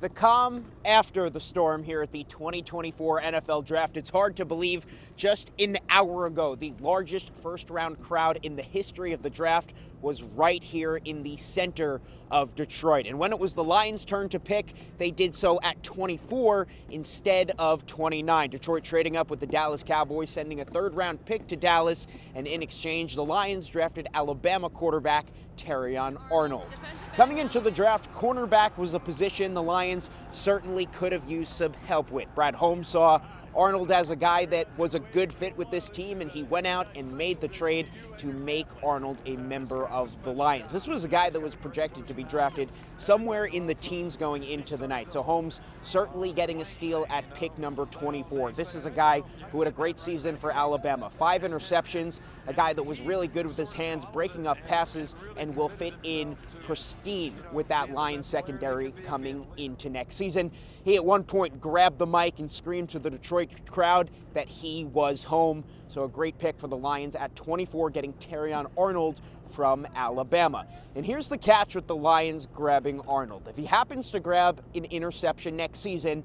The calm after the storm here at the 2024 NFL Draft. It's hard to believe just an hour ago, the largest first-round crowd in the history of the draft was right here in the center of Detroit. And when it was the Lions' turn to pick, they did so at 24 instead of 29. Detroit trading up with the Dallas Cowboys, sending a third-round pick to Dallas, and in exchange, the Lions drafted Alabama quarterback Terrion Arnold. Coming into the draft, cornerback was a position the Lions certainly could have used some help with. Brad Holmes saw Arnold as a guy that was a good fit with this team, and he went out and made the trade to make Arnold a member of the Lions. This was a guy that was projected to be drafted somewhere in the teens going into the night. So Holmes certainly getting a steal at pick number 24. This is a guy who had a great season for Alabama. 5 interceptions, a guy that was really good with his hands, breaking up passes, and will fit in pristine with that Lions secondary coming into next season. He at one point grabbed the mic and screamed to the Detroit crowd that he was home. So a great pick for the Lions at 24, getting Terrion Arnold from Alabama. And here's the catch with the Lions grabbing Arnold. If he happens to grab an interception next season,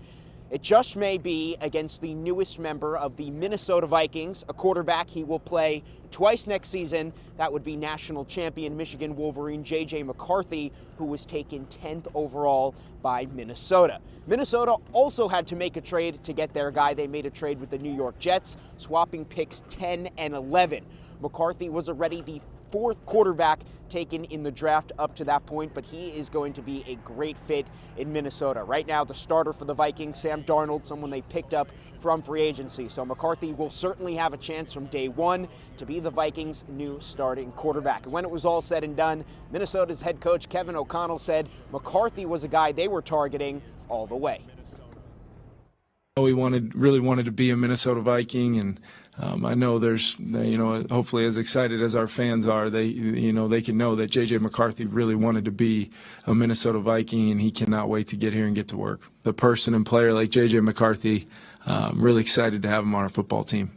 it just may be against the newest member of the Minnesota Vikings, a quarterback he will play twice next season. That would be national champion Michigan Wolverine J.J. McCarthy, who was taken 10th overall by Minnesota. Minnesota also had to make a trade to get their guy. They made a trade with the New York Jets, swapping picks 10 and 11. McCarthy was already the 4th quarterback taken in the draft up to that point, but he is going to be a great fit in Minnesota. Right now, the starter for the Vikings, Sam Darnold, someone they picked up from free agency. So McCarthy will certainly have a chance from day one to be the Vikings' new starting quarterback. And when it was all said and done, Minnesota's head coach Kevin O'Connell said McCarthy was a guy they were targeting all the way. We really wanted to be a Minnesota Viking, and I know there's, hopefully as excited as our fans are, they can know that J.J. McCarthy really wanted to be a Minnesota Viking, and he cannot wait to get here and get to work. The person and player like J.J. McCarthy, I'm really excited to have him on our football team.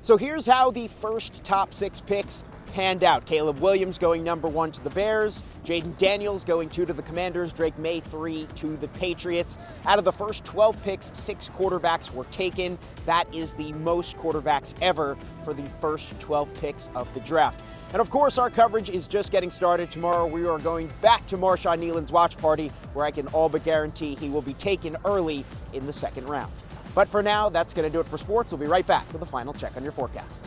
So here's how the first top 6 picks panned out. Caleb Williams going number 1 to the Bears, Jaden Daniels going 2 to the Commanders, Drake May 3 to the Patriots. Out of the first 12 picks, 6 quarterbacks were taken. That is the most quarterbacks ever for the first 12 picks of the draft. And of course, our coverage is just getting started. Tomorrow we are going back to Marshawn Nealon's watch party, where I can all but guarantee he will be taken early in the second round. But for now, that's going to do it for sports. We'll be right back with a final check on your forecast.